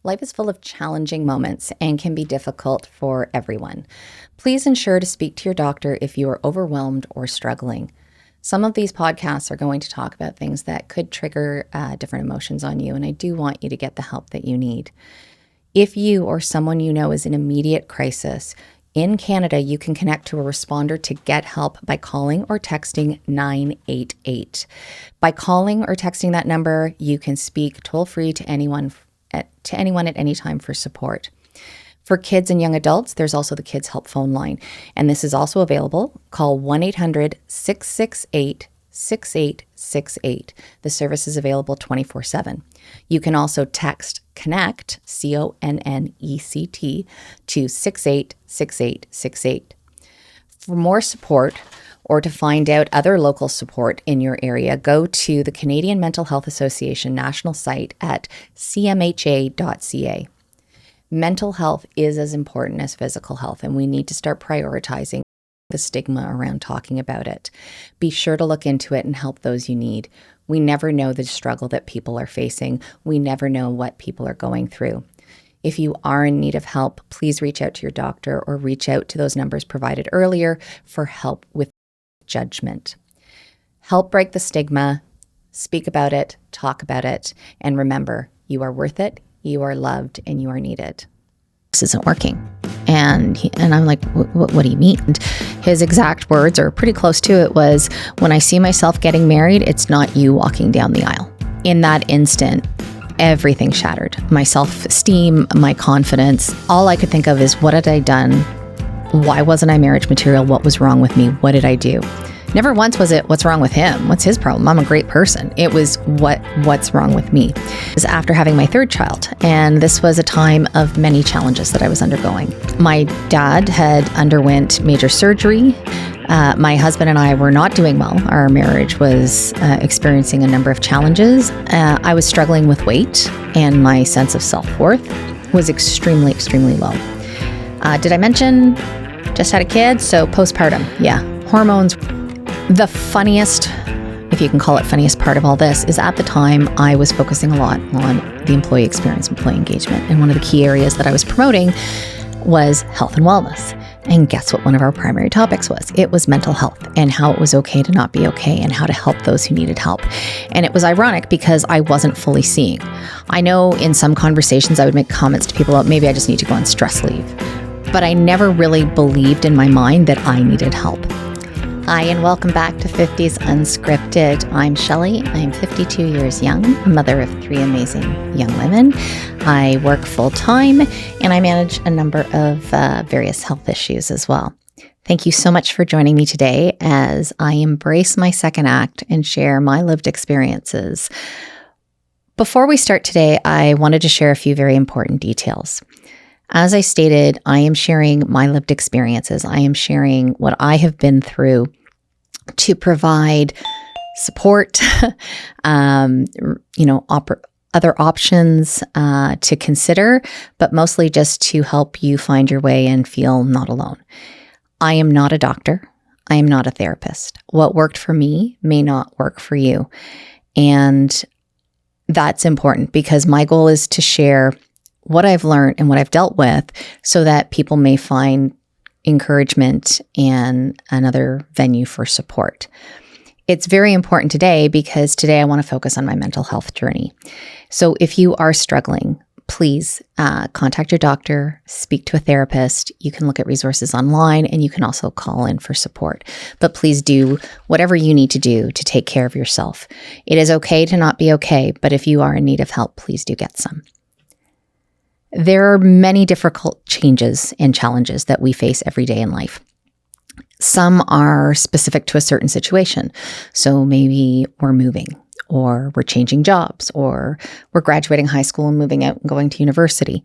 Life is full of challenging moments and can be difficult for everyone. Please ensure to speak to your doctor if you are overwhelmed or struggling. Some of these podcasts are going to talk about things that could trigger different emotions on you, and I do want you to get the help that you need. If you or someone you know is in immediate crisis, in Canada, you can connect to a responder to get help by calling or texting 988. By calling or texting that number, you can speak toll-free to anyone at any time for support. For kids and young adults, there's also the Kids Help phone line, and this is also available. Call 1-800-668-6868. The service is available 24/7. You can also text CONNECT, CONNECT, to 686868. For more support or to find out other local support in your area, go to the Canadian Mental Health Association national site at cmha.ca. Mental health is as important as physical health, and we need to start prioritizing the stigma around talking about it. Be sure to look into it and help those you need. We never know the struggle that people are facing. We never know what people are going through. If you are in need of help, please reach out to your doctor or reach out to those numbers provided earlier for help with judgment. Help break the stigma, speak about it, talk about it, and remember, you are worth it, you are loved, and you are needed. This isn't working. And I'm like, what do you mean? And his exact words, or pretty close to it, was, when I see myself getting married, it's not you walking down the aisle. In that instant, everything shattered. My self-esteem, my confidence. All I could think of is, what had I done? Why wasn't I marriage material? What was wrong with me? What did I do? Never once was it, what's wrong with him? What's his problem? I'm a great person. It was, what's wrong with me? It was after having my third child. And this was a time of many challenges that I was undergoing. My dad had underwent major surgery. My husband and I were not doing well. Our marriage was experiencing a number of challenges. I was struggling with weight, and my sense of self-worth was extremely, extremely low. Did I mention just had a kid? So postpartum, yeah, hormones. The funniest, if you can call it funniest, part of all this is, at the time I was focusing a lot on the employee experience, employee engagement. And one of the key areas that I was promoting was health and wellness. And guess what one of our primary topics was? It was mental health, and how it was okay to not be okay, and how to help those who needed help. And it was ironic because I wasn't fully seeing. I know in some conversations I would make comments to people about, maybe I just need to go on stress leave. But I never really believed in my mind that I needed help. Hi, and welcome back to 50s Unscripted. I'm Shelley. I'm 52 years young, a mother of 3 amazing young women. I work full-time, and I manage a number of various health issues as well. Thank you so much for joining me today as I embrace my second act and share my lived experiences. Before we start today, I wanted to share a few very important details. As I stated, I am sharing my lived experiences. I am sharing what I have been through to provide support, other options to consider, but mostly just to help you find your way and feel not alone. I am not a doctor. I am not a therapist. What worked for me may not work for you. And that's important, because my goal is to share what I've learned and what I've dealt with, so that people may find encouragement and another venue for support. It's very important today because today I want to focus on my mental health journey. So if you are struggling, please contact your doctor, speak to a therapist. You can look at resources online, and you can also call in for support. But please do whatever you need to do to take care of yourself. It is okay to not be okay, but if you are in need of help, please do get some. There are many difficult changes and challenges that we face every day in life. Some are specific to a certain situation. So maybe we're moving, or we're changing jobs, or we're graduating high school and moving out and going to university.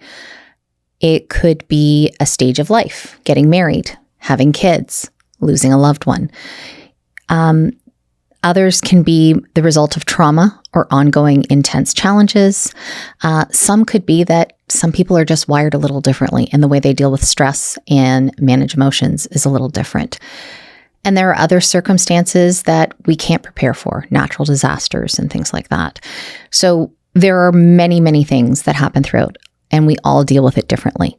It could be a stage of life, getting married, having kids, losing a loved one. Others can be the result of trauma or ongoing intense challenges. Some could be that some people are just wired a little differently, and the way they deal with stress and manage emotions is a little different. And there are other circumstances that we can't prepare for, natural disasters and things like that. So there are many, many things that happen throughout and we all deal with it differently.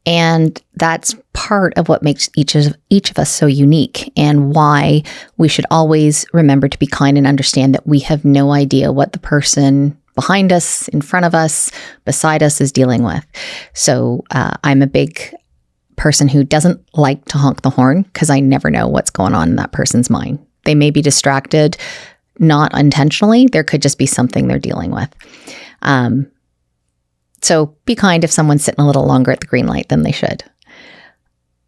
And that's part of what makes each of us so unique, and why we should always remember to be kind and understand that we have no idea what the person behind us, in front of us, beside us is dealing with. So I'm a big person who doesn't like to honk the horn, because I never know what's going on in that person's mind. They may be distracted, not intentionally. There could just be something they're dealing with. So be kind if someone's sitting a little longer at the green light than they should.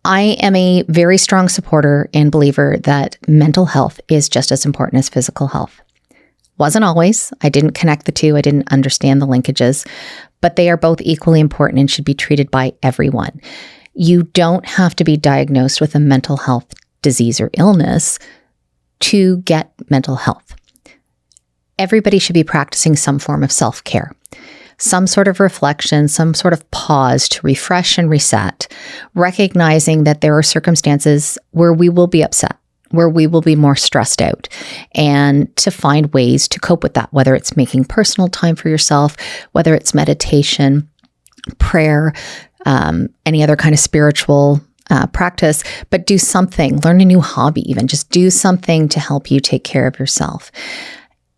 I am a very strong supporter and believer that mental health is just as important as physical health. Wasn't always. I didn't connect the two. I didn't understand the linkages, but they are both equally important and should be treated by everyone. You don't have to be diagnosed with a mental health disease or illness to get mental health. Everybody should be practicing some form of self-care. Some sort of reflection, some sort of pause to refresh and reset, recognizing that there are circumstances where we will be upset, where we will be more stressed out, and to find ways to cope with that, whether it's making personal time for yourself, whether it's meditation, prayer, any other kind of spiritual practice, but do something, learn a new hobby, even just do something to help you take care of yourself.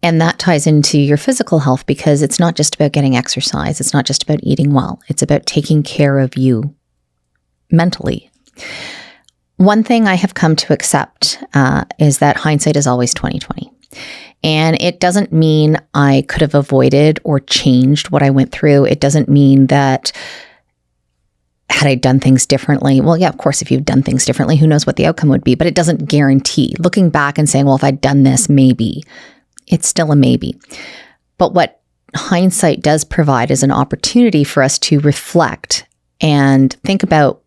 And that ties into your physical health, because it's not just about getting exercise. It's not just about eating well. It's about taking care of you mentally. One thing I have come to accept is that hindsight is always 20/20. And it doesn't mean I could have avoided or changed what I went through. It doesn't mean that had I done things differently, well, yeah, of course, if you've done things differently, who knows what the outcome would be, but it doesn't guarantee. Looking back and saying, well, if I'd done this, maybe. It's still a maybe. But what hindsight does provide is an opportunity for us to reflect and think about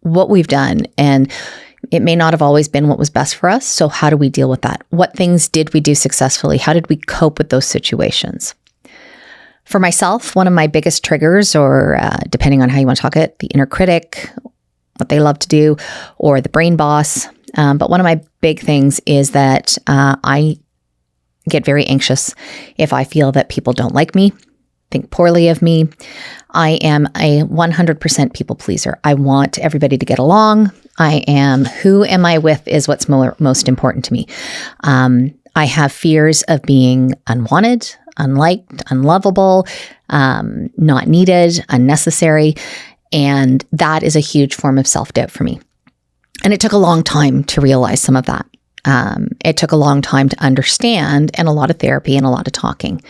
what we've done. And it may not have always been what was best for us. So how do we deal with that? What things did we do successfully? How did we cope with those situations? For myself, one of my biggest triggers, or depending on how you want to talk it, the inner critic, what they love to do, or the brain boss. But one of my big things is that I get very anxious if I feel that people don't like me, think poorly of me. I am a 100% people pleaser. I want everybody to get along. Who am I with is what's most important to me. I have fears of being unwanted, unliked, unlovable, not needed, unnecessary. And that is a huge form of self-doubt for me. And it took a long time to realize some of that. It took a long time to understand, and a lot of therapy and a lot of talking.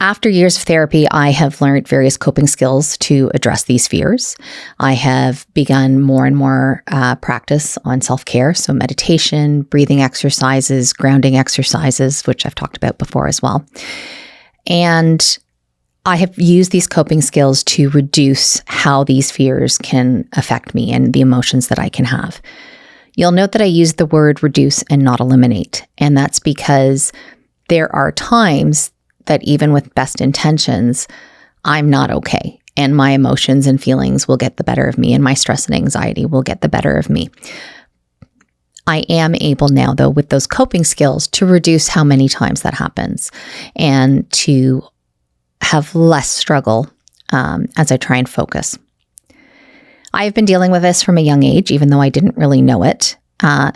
After years of therapy, I have learned various coping skills to address these fears. I have begun more and more practice on self-care, so meditation, breathing exercises, grounding exercises, which I've talked about before as well. And I have used these coping skills to reduce how these fears can affect me and the emotions that I can have. You'll note that I use the word reduce and not eliminate. And that's because there are times that even with best intentions, I'm not okay. And my emotions and feelings will get the better of me, and my stress and anxiety will get the better of me. I am able now, though, with those coping skills to reduce how many times that happens and to have less struggle as I try and focus. I've been dealing with this from a young age, even though I didn't really know it.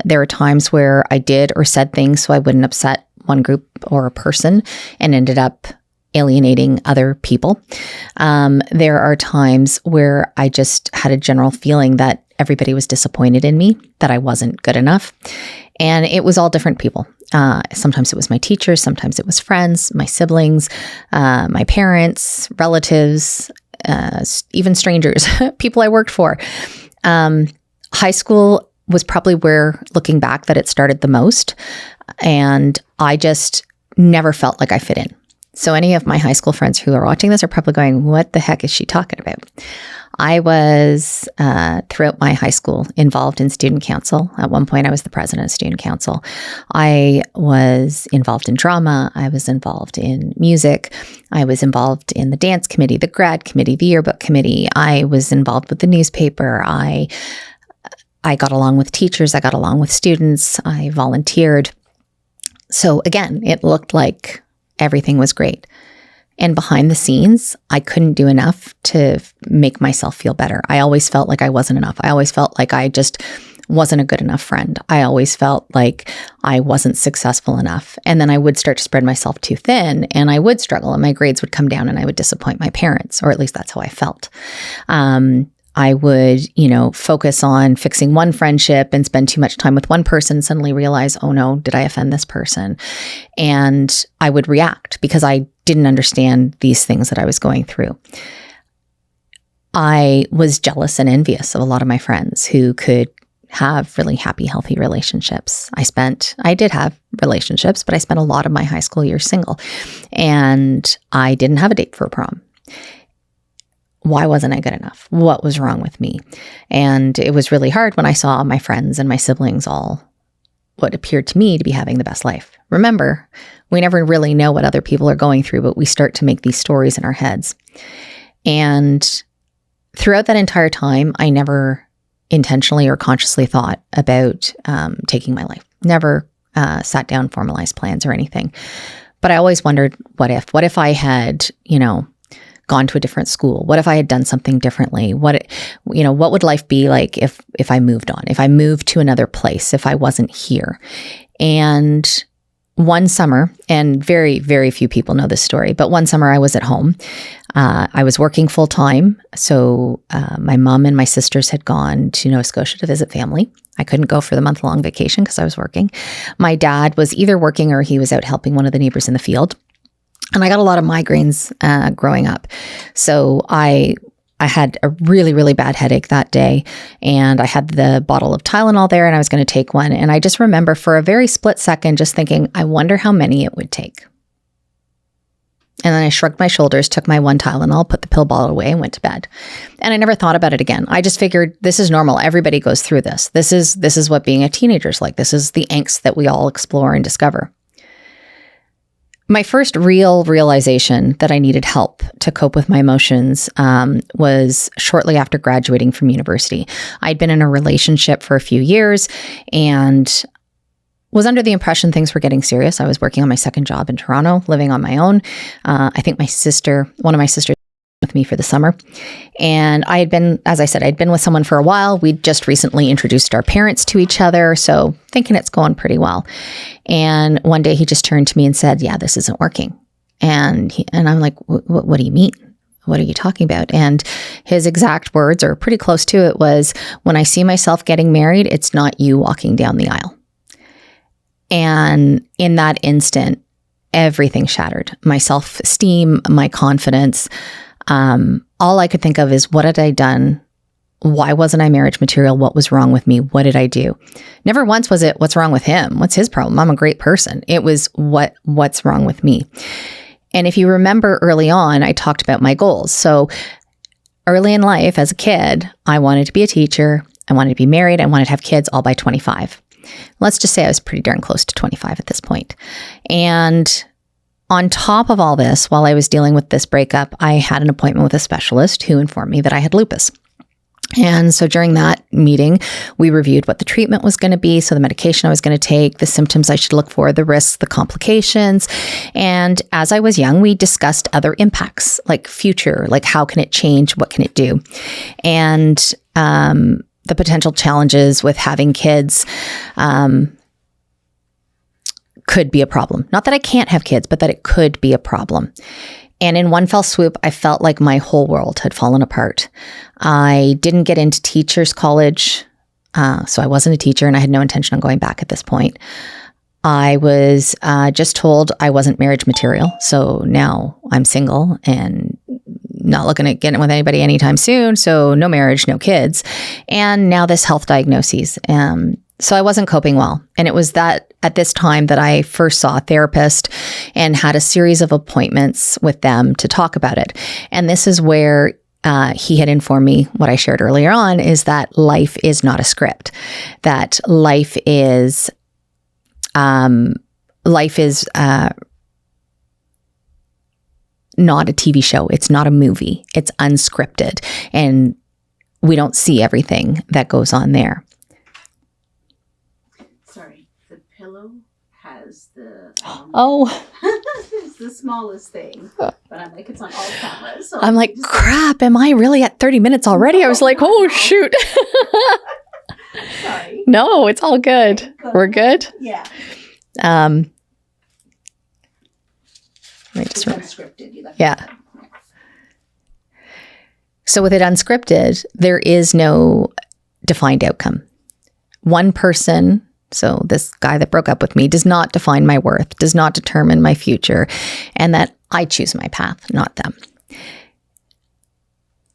There are times where I did or said things so I wouldn't upset one group or a person and ended up alienating other people. There are times where I just had a general feeling that everybody was disappointed in me, that I wasn't good enough. And it was all different people. Sometimes it was my teachers, sometimes it was friends, my siblings, my parents, relatives, even strangers, people I worked for. High school was probably where, looking back, that it started the most. And I just never felt like I fit in. So any of my high school friends who are watching this are probably going, what the heck is she talking about? I was, throughout my high school, involved in student council. At one point, I was the president of student council. I was involved in drama. I was involved in music. I was involved in the dance committee, the grad committee, the yearbook committee. I was involved with the newspaper. I got along with teachers. I got along with students. I volunteered. So again, it looked like everything was great. And behind the scenes, I couldn't do enough to make myself feel better. I always felt like I wasn't enough. I always felt like I just wasn't a good enough friend. I always felt like I wasn't successful enough. And then I would start to spread myself too thin, and I would struggle, and my grades would come down, and I would disappoint my parents, or at least that's how I felt. I would, focus on fixing one friendship and spend too much time with one person, suddenly realize, oh no, did I offend this person? And I would react because I didn't understand these things that I was going through. I was jealous and envious of a lot of my friends who could have really happy, healthy relationships. I did have relationships, but I spent a lot of my high school years single, and I didn't have a date for a prom. Why wasn't I good enough? What was wrong with me? And it was really hard when I saw my friends and my siblings all what appeared to me to be having the best life. Remember, we never really know what other people are going through, but we start to make these stories in our heads. And throughout that entire time, I never intentionally or consciously thought about taking my life. Never sat down, formalized plans or anything. But I always wondered, what if I had, gone to a different school? What if I had done something differently? What would life be like if I moved on, if I moved to another place, if I wasn't here? And one summer, and very, very few people know this story, but one summer I was at home. I was working full time. So my mom and my sisters had gone to Nova Scotia to visit family. I couldn't go for the month-long vacation because I was working. My dad was either working or he was out helping one of the neighbors in the field. And I got a lot of migraines growing up. So I had a really, really bad headache that day, and I had the bottle of Tylenol there, and I was going to take one. And I just remember for a very split second just thinking, I wonder how many it would take. And then I shrugged my shoulders, took my one Tylenol, put the pill bottle away, and went to bed. And I never thought about it again. I just figured this is normal. Everybody goes through this. This is what being a teenager is like. This is the angst that we all explore and discover. My first real realization that I needed help to cope with my emotions was shortly after graduating from university. I'd been in a relationship for a few years and was under the impression things were getting serious. I was working on my second job in Toronto, living on my own. I think one of my sisters with me for the summer. And I had been, as I said, I'd been with someone for a while. We'd just recently introduced our parents to each other. So thinking it's going pretty well. And one day he just turned to me and said, yeah, this isn't working. And I'm like, what do you mean? What are you talking about? And his exact words, or pretty close to it, was, when I see myself getting married, it's not you walking down the aisle. And in that instant, everything shattered. My self-esteem, my confidence. All I could think of is, what had I done? Why wasn't I marriage material? What was wrong with me? What did I do? Never once was it, what's wrong with him? What's his problem? I'm a great person. It was, what's wrong with me? And if you remember early on, I talked about my goals. So early in life as a kid, I wanted to be a teacher. I wanted to be married. I wanted to have kids all by 25. Let's just say I was pretty darn close to 25 at this point. And on top of all this, while I was dealing with this breakup, I had an appointment with a specialist who informed me that I had lupus. And so during that meeting, we reviewed what the treatment was going to be, so the medication I was going to take, the symptoms I should look for, the risks, the complications. And as I was young, we discussed other impacts, like future, like how can it change? What can it do? And the potential challenges with having kids could be a problem. Not that I can't have kids, but that it could be a problem. And in one fell swoop, I felt like my whole world had fallen apart. I didn't get into teachers college, so I wasn't a teacher, and I had no intention on going back at this point. I was just told I wasn't marriage material, so now I'm single and not looking at getting with anybody anytime soon, so no marriage, no kids. And now this health diagnoses. So I wasn't coping well. And it was that at this time that I first saw a therapist and had a series of appointments with them to talk about it. And this is where he had informed me what I shared earlier on, is that life is not a script, that life is not a TV show. It's not a movie. It's unscripted. And we don't see everything that goes on there. Sorry, the pillow has the... Oh. the smallest thing. But I'm like, it's on all cameras. So I'm like, crap, am I really at 30 minutes already? I was like, oh, shoot. Sorry. No, it's all good. We're good? Yeah. Let me just Unscripted. Yeah. So with it unscripted, there is no defined outcome. One person, so this guy that broke up with me, does not define my worth, does not determine my future, and that I choose my path, not them.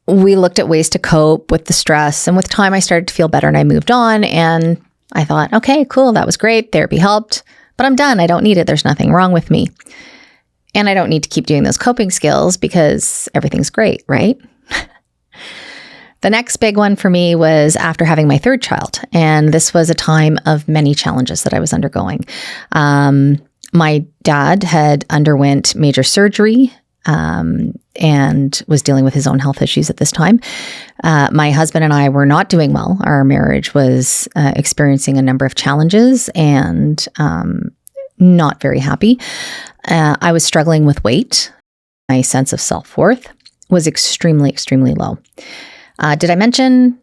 We looked at ways to cope with the stress, and with time I started to feel better and I moved on, and I thought, okay, cool, that was great. Therapy helped, but I'm done. I don't need it. There's nothing wrong with me. And I don't need to keep doing those coping skills because everything's great, right? The next big one for me was after having my third child. And this was a time of many challenges that I was undergoing. My dad had underwent major surgery and was dealing with his own health issues at this time. My husband and I were not doing well. Our marriage was experiencing a number of challenges and not very happy. I was struggling with weight. My sense of self-worth was extremely, extremely low. Did I mention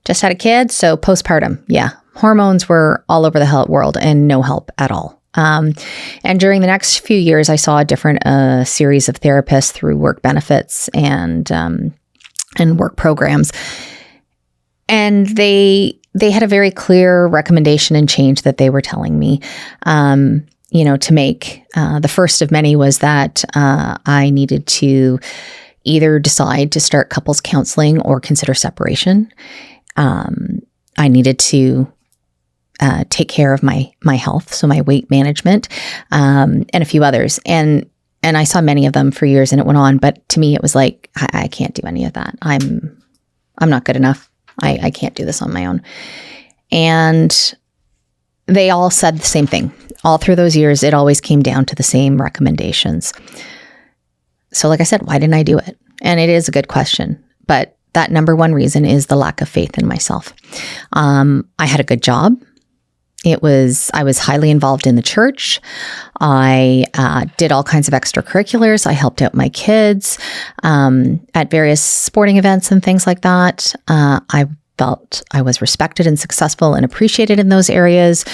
just had a kid? So postpartum, yeah. Hormones were all over the world and no help at all. And during the next few years, I saw a different series of therapists through work benefits and work programs. And they had a very clear recommendation and change that they were telling me, to make. The first of many was that I needed to either decide to start couples counseling or consider separation. I needed to take care of my health, so my weight management, and a few others. And I saw many of them for years, and it went on. But to me, it was like I can't do any of that. I'm not good enough. I can't do this on my own. And they all said the same thing. All through those years, it always came down to the same recommendations. So like I said, why didn't I do it? And it is a good question, but that number one reason is the lack of faith in myself. I had a good job. I was highly involved in the church. I did all kinds of extracurriculars. I helped out my kids at various sporting events and things like that. I felt I was respected and successful and appreciated in those areas.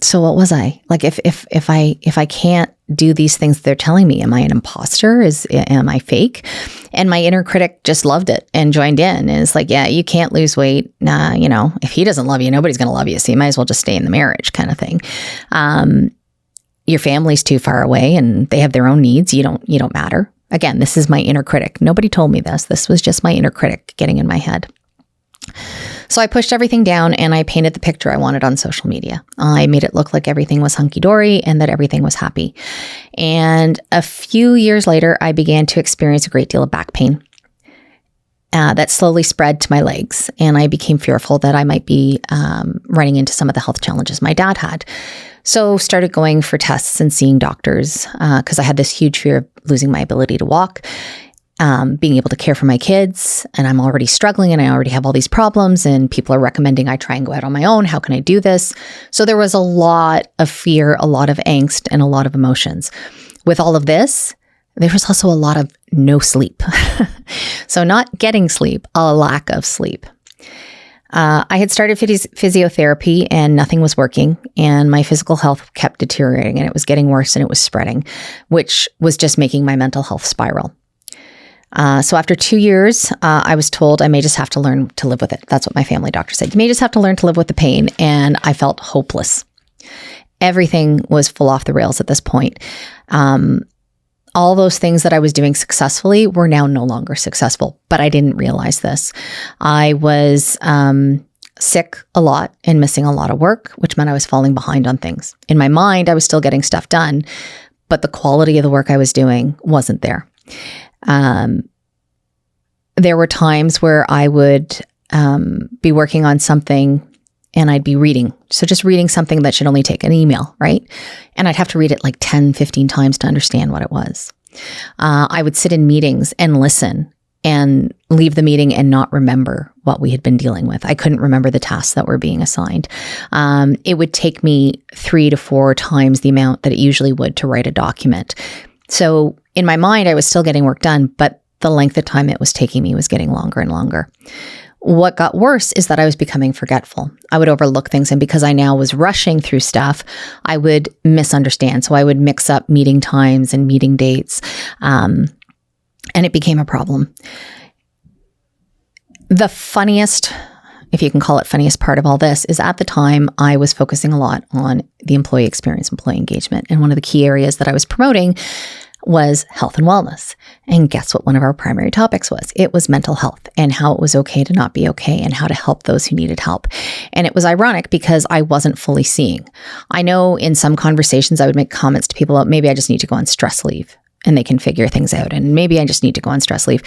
So what was I? Like if I can't do these things they're telling me, am I an imposter? Am I fake? And my inner critic just loved it and joined in. And it's like, yeah, you can't lose weight. If he doesn't love you, nobody's going to love you. So you might as well just stay in the marriage kind of thing. Your family's too far away and they have their own needs. You don't matter. Again, this is my inner critic. Nobody told me this. This was just my inner critic getting in my head. So I pushed everything down and I painted the picture I wanted on social media. I made it look like everything was hunky-dory and that everything was happy. And a few years later, I began to experience a great deal of back pain that slowly spread to my legs. And I became fearful that I might be running into some of the health challenges my dad had. So started going for tests and seeing doctors because I had this huge fear of losing my ability to walk. Being able to care for my kids, and I'm already struggling and I already have all these problems and people are recommending I try and go out on my own. How can I do this? So there was a lot of fear, a lot of angst, and a lot of emotions. With all of this, there was also a lot of no sleep. So not getting sleep, a lack of sleep. I had started physiotherapy and nothing was working and my physical health kept deteriorating and it was getting worse and it was spreading, which was just making my mental health spiral. So after 2 years, I was told I may just have to learn to live with it. That's what my family doctor said. You may just have to learn to live with the pain. And I felt hopeless. Everything was full off the rails at this point. All those things that I was doing successfully were now no longer successful, but I didn't realize this. I was sick a lot and missing a lot of work, which meant I was falling behind on things. In my mind, I was still getting stuff done, but the quality of the work I was doing wasn't there. There were times where I would be working on something and I'd be reading. So just reading something that should only take an email, right? And I'd have to read it like 10, 15 times to understand what it was. I would sit in meetings and listen and leave the meeting and not remember what we had been dealing with. I couldn't remember the tasks that were being assigned. It would take me 3 to 4 times the amount that it usually would to write a document. So in my mind, I was still getting work done, but the length of time it was taking me was getting longer and longer. What got worse is that I was becoming forgetful. I would overlook things. And because I now was rushing through stuff, I would misunderstand. So I would mix up meeting times and meeting dates. And it became a problem. The funniest, if you can call it funniest part of all this, is at the time I was focusing a lot on the employee experience, employee engagement. And one of the key areas that I was promoting was health and wellness. And guess what one of our primary topics was? It was mental health and how it was okay to not be okay and how to help those who needed help. And it was ironic because I wasn't fully seeing. I know in some conversations I would make comments to people about maybe I just need to go on stress leave and they can figure things out. And maybe I just need to go on stress leave.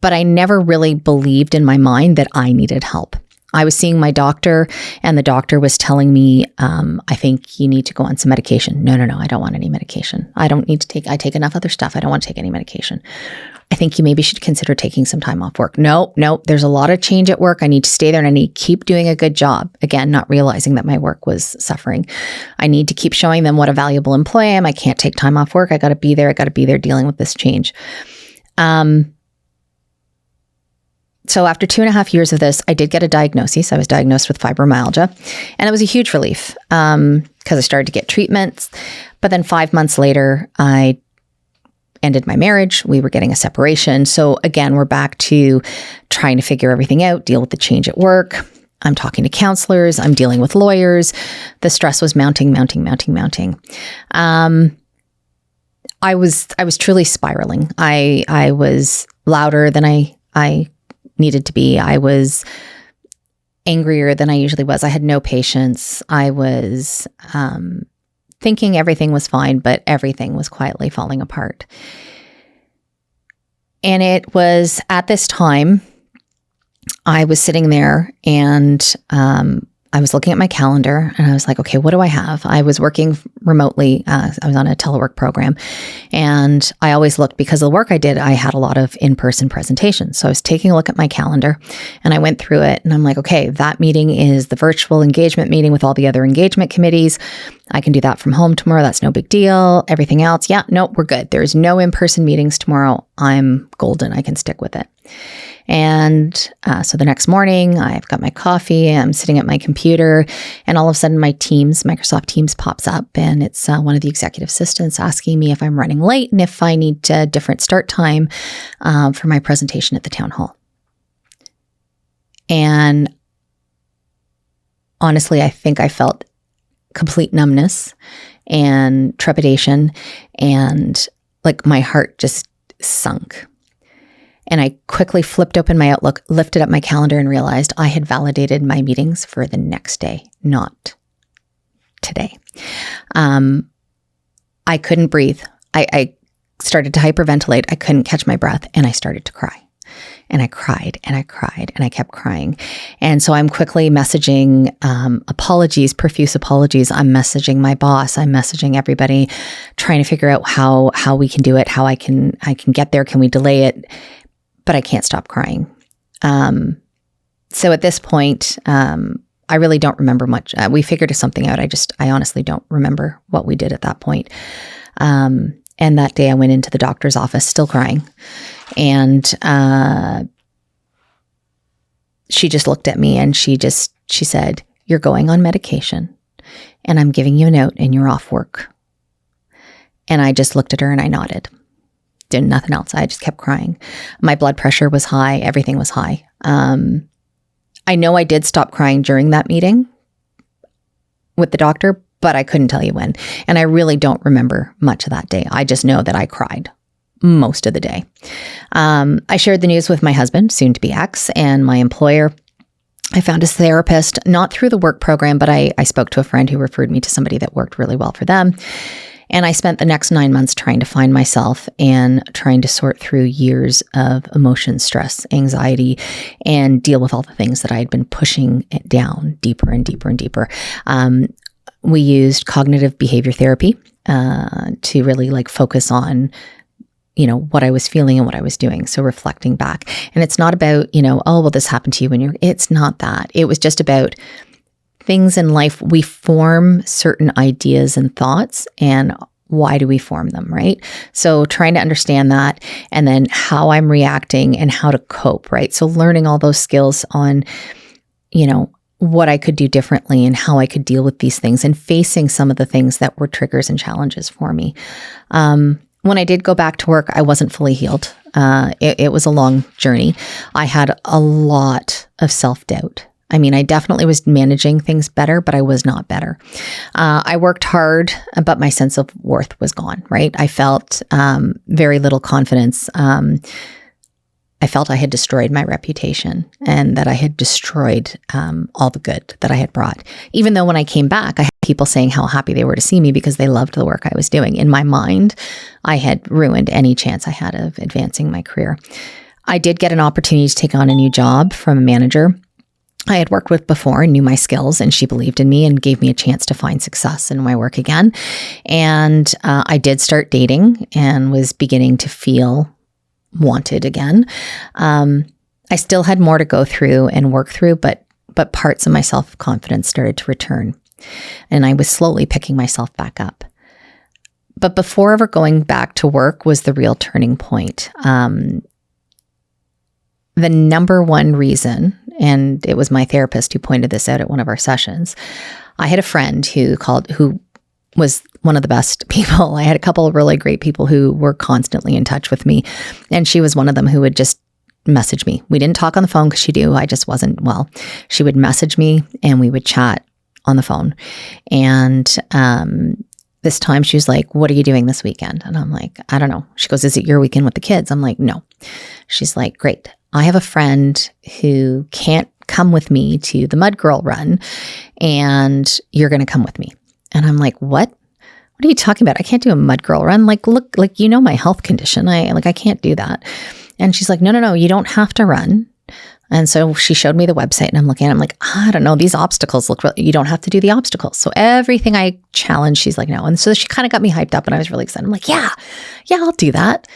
But I never really believed in my mind that I needed help. I was seeing my doctor and the doctor was telling me, I think you need to go on some medication. No, I don't want any medication. I take enough other stuff. I don't want to take any medication. I think you maybe should consider taking some time off work. No, there's a lot of change at work. I need to stay there and I need to keep doing a good job. Again, not realizing that my work was suffering. I need to keep showing them what a valuable employee I am. I can't take time off work. I got to be there. I got to be there dealing with this change. So after 2.5 years of this, I did get a diagnosis. I was diagnosed with fibromyalgia, and it was a huge relief because I started to get treatments. But then 5 months later, I ended my marriage. We were getting a separation. So again, we're back to trying to figure everything out, deal with the change at work. I'm talking to counselors. I'm dealing with lawyers. The stress was mounting. I was truly spiraling. I was louder than I needed to be. I was angrier than I usually was. I had no patience. I was thinking everything was fine, but everything was quietly falling apart. And it was at this time, I was sitting there and I was looking at my calendar and I was like, okay, what do I have? I was working remotely. I was on a telework program and I always looked because of the work I did. I had a lot of in-person presentations. So I was taking a look at my calendar and I went through it and I'm like, okay, that meeting is the virtual engagement meeting with all the other engagement committees. I can do that from home tomorrow. That's no big deal. Everything else. Yeah, no, we're good. There's no in-person meetings tomorrow. I'm golden. I can stick with it. And so the next morning, I've got my coffee, I'm sitting at my computer, and all of a sudden my Microsoft Teams pops up, and it's one of the executive assistants asking me if I'm running late and if I need a different start time for my presentation at the town hall. And honestly, I think I felt complete numbness and trepidation, and like my heart just sunk. And I quickly flipped open my Outlook, lifted up my calendar and realized I had validated my meetings for the next day, not today. I couldn't breathe. I started to hyperventilate. I couldn't catch my breath and I started to cry. And I cried and I cried and I kept crying. And so I'm quickly messaging apologies, profuse apologies. I'm messaging my boss. I'm messaging everybody, trying to figure out how we can do it, how I can get there. Can we delay it? But I can't stop crying. So at this point, I really don't remember much. We figured something out. I honestly don't remember what we did at that point. And that day I went into the doctor's office still crying. And she just looked at me and she said, "You're going on medication and I'm giving you a note and you're off work." And I just looked at her and I nodded. Did nothing else. I just kept crying. My blood pressure was high. Everything was high. I know I did stop crying during that meeting with the doctor, but I couldn't tell you when. And I really don't remember much of that day. I just know that I cried most of the day. I shared the news with my husband, soon to be ex, and my employer. I found a therapist, not through the work program, but I spoke to a friend who referred me to somebody that worked really well for them. And I spent the next 9 months trying to find myself and trying to sort through years of emotion, stress, anxiety, and deal with all the things that I had been pushing it down deeper and deeper and deeper. We used cognitive behavior therapy to really focus on, what I was feeling and what I was doing. So reflecting back. And it's not about, oh, well, this happened to you when it's not that. It was just about things in life. We form certain ideas and thoughts, and why do we form them, right? So trying to understand that, and then how I'm reacting and how to cope, right? So learning all those skills on, what I could do differently and how I could deal with these things, and facing some of the things that were triggers and challenges for me. When I did go back to work, I wasn't fully healed. It was a long journey. I had a lot of self-doubt. I mean, I definitely was managing things better, but I was not better. I worked hard, but my sense of worth was gone, right? I felt very little confidence. I felt I had destroyed my reputation, and that I had destroyed all the good that I had brought. Even though when I came back, I had people saying how happy they were to see me because they loved the work I was doing. In my mind, I had ruined any chance I had of advancing my career. I did get an opportunity to take on a new job from a manager I had worked with before and knew my skills, and she believed in me and gave me a chance to find success in my work again. And I did start dating and was beginning to feel wanted again. I still had more to go through and work through, but parts of my self-confidence started to return, and I was slowly picking myself back up. But before ever going back to work was the real turning point. The number one reason, and it was my therapist who pointed this out at one of our sessions. I had a friend who was one of the best people. I had a couple of really great people who were constantly in touch with me, and she was one of them who would just message me. We didn't talk on the phone because she knew I just wasn't well. She would message me and we would chat on the phone. And this time she was like, "What are you doing this weekend?" And I'm like, "I don't know." She goes, "Is it your weekend with the kids?" I'm like, "No." She's like, "Great. I have a friend who can't come with me to the Mud Girl run, and you're going to come with me." And I'm like, "What? What are you talking about? I can't do a Mud Girl run. Like, look, like, my health condition. I can't do that." And she's like, no, you don't have to run. And so she showed me the website, and I'm looking at it, I'm like, I don't know, these obstacles look you don't have to do the obstacles. So everything I challenged, she's like, no. And so she kind of got me hyped up, and I was really excited. I'm like, yeah, I'll do that.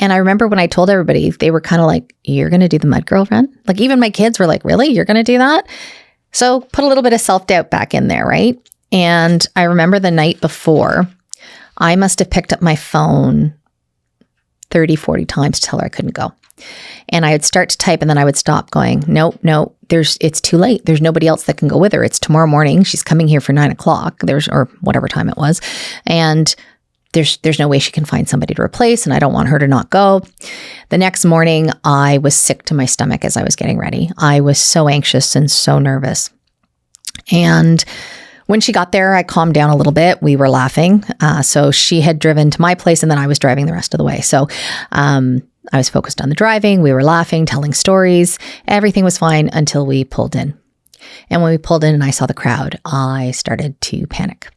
And I remember when I told everybody, they were kind of like, "You're going to do the Mud Girl run?" Like, even my kids were like, "Really? You're going to do that?" So put a little bit of self-doubt back in there, right? And I remember the night before, I must have picked up my phone 30, 40 times to tell her I couldn't go. And I would start to type, and then I would stop, going, no, it's too late. There's nobody else that can go with her. It's tomorrow morning. She's coming here for 9:00. Or whatever time it was. And there's no way she can find somebody to replace, and I don't want her to not go. The next morning, I was sick to my stomach as I was getting ready. I was so anxious and so nervous. And when she got there, I calmed down a little bit. We were laughing. So she had driven to my place, and then I was driving the rest of the way. So I was focused on the driving. We were laughing, telling stories. Everything was fine until we pulled in. And when we pulled in and I saw the crowd, I started to panic.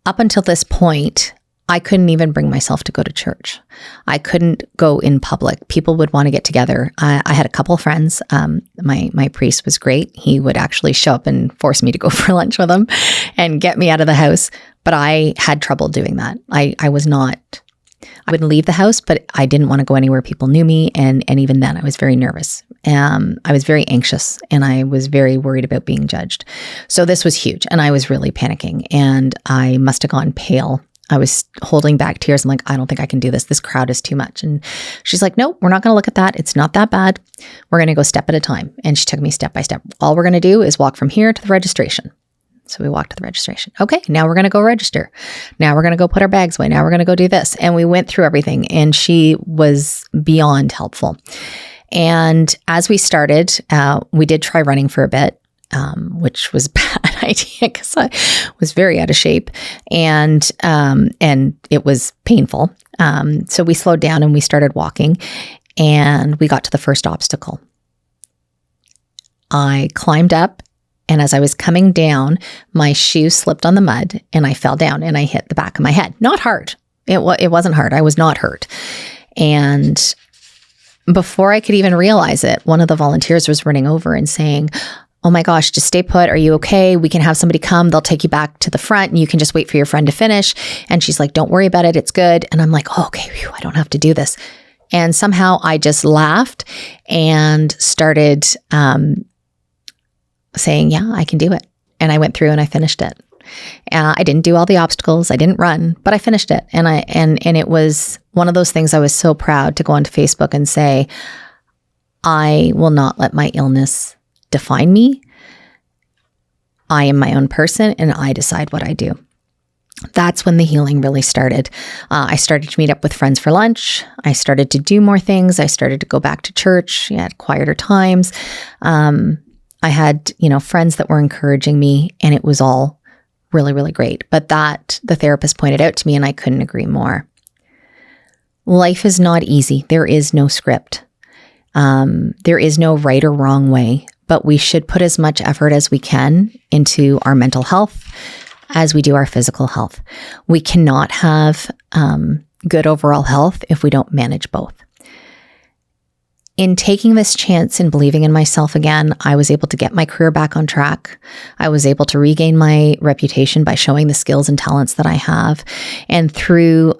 Up until this point, I couldn't even bring myself to go to church. I couldn't go in public. People would want to get together. I had a couple of friends. My priest was great. He would actually show up and force me to go for lunch with him and get me out of the house. But I had trouble doing that. I wouldn't leave the house, but I didn't want to go anywhere people knew me. And even then, I was very nervous. I was very anxious, and I was very worried about being judged. So this was huge, and I was really panicking, and I must have gone pale. I was holding back tears. I'm like, I don't think I can do this. This crowd is too much. And she's like, "No, we're not going to look at that. It's not that bad. We're going to go step at a time." And she took me step by step. All we're going to do is walk from here to the registration. So we walked to the registration. Okay, now we're going to go register. Now we're going to go put our bags away. Now we're going to go do this. And we went through everything, and she was beyond helpful. And as we started, we did try running for a bit, which was a bad idea because I was very out of shape, and it was painful. So we slowed down and we started walking, and we got to the first obstacle. I climbed up, and as I was coming down, my shoe slipped on the mud, and I fell down, and I hit the back of my head. Not hard. It wasn't hard. I was not hurt. And before I could even realize it, one of the volunteers was running over and saying, oh my gosh, just stay put. Are you okay? We can have somebody come. They'll take you back to the front and you can just wait for your friend to finish. And she's like, don't worry about it. It's good. And I'm like, oh, okay, phew, I don't have to do this. And somehow I just laughed and started saying, yeah, I can do it. And I went through and I finished it. I didn't do all the obstacles. I didn't run, but I finished it. And it was one of those things I was so proud to go onto Facebook and say, I will not let my illness define me. I am my own person and I decide what I do. That's when the healing really started. I started to meet up with friends for lunch. I started to do more things. I started to go back to church at quieter times. I had, friends that were encouraging me, and it was all really, really great. But that the therapist pointed out to me, and I couldn't agree more. Life is not easy. There is no script. There is no right or wrong way, but we should put as much effort as we can into our mental health as we do our physical health. We cannot have good overall health if we don't manage both. In taking this chance and believing in myself again, I was able to get my career back on track. I was able to regain my reputation by showing the skills and talents that I have. And through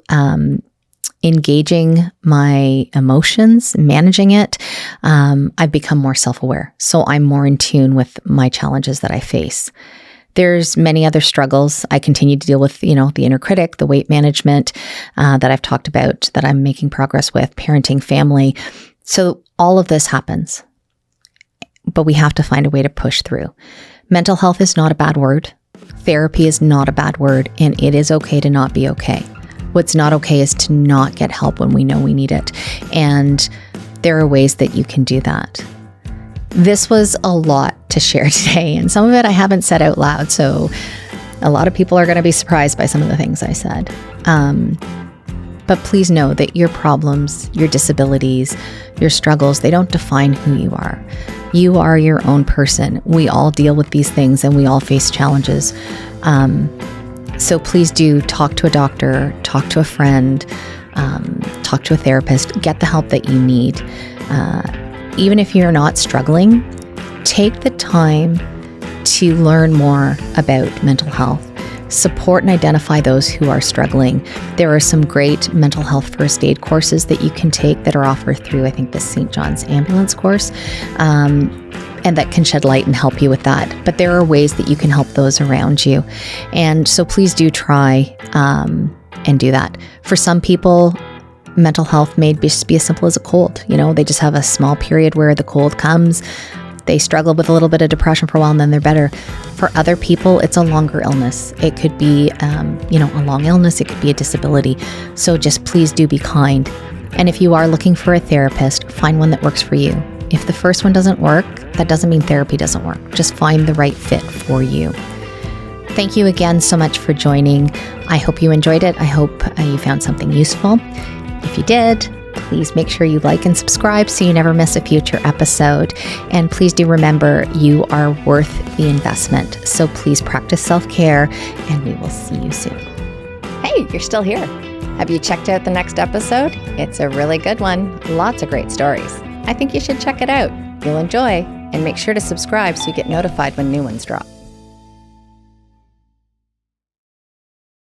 engaging my emotions, managing it, I've become more self-aware. So I'm more in tune with my challenges that I face. There's many other struggles. I continue to deal with, the inner critic, the weight management that I've talked about, that I'm making progress with, parenting, family. So all of this happens, but we have to find a way to push through. Mental health is not a bad word. Therapy is not a bad word, and it is okay to not be okay. What's not okay is to not get help when we know we need it. And there are ways that you can do that. This was a lot to share today, and some of it I haven't said out loud, so a lot of people are going to be surprised by some of the things I said. But please know that your problems, your disabilities, your struggles, they don't define who you are. You are your own person. We all deal with these things and we all face challenges. So please do talk to a doctor, talk to a friend, talk to a therapist, get the help that you need. Even if you're not struggling, take the time to learn more about mental health. Support and identify those who are struggling. There are some great mental health first aid courses that you can take that are offered through, I think, the St. John's Ambulance course, and that can shed light and help you with that. But there are ways that you can help those around you. And so please do try and do that. For some people, mental health may just be as simple as a cold. They just have a small period where the cold comes. They struggle with a little bit of depression for a while and then they're better. For other people, it's a longer illness. It could be, a long illness. It could be a disability. So just please do be kind. And if you are looking for a therapist, find one that works for you. If the first one doesn't work, that doesn't mean therapy doesn't work. Just find the right fit for you. Thank you again so much for joining. I hope you enjoyed it. I hope you found something useful. If you did, please make sure you like and subscribe so you never miss a future episode. And please do remember, you are worth the investment. So please practice self-care, and we will see you soon. Hey, you're still here. Have you checked out the next episode? It's a really good one. Lots of great stories. I think you should check it out. You'll enjoy, and make sure to subscribe so you get notified when new ones drop.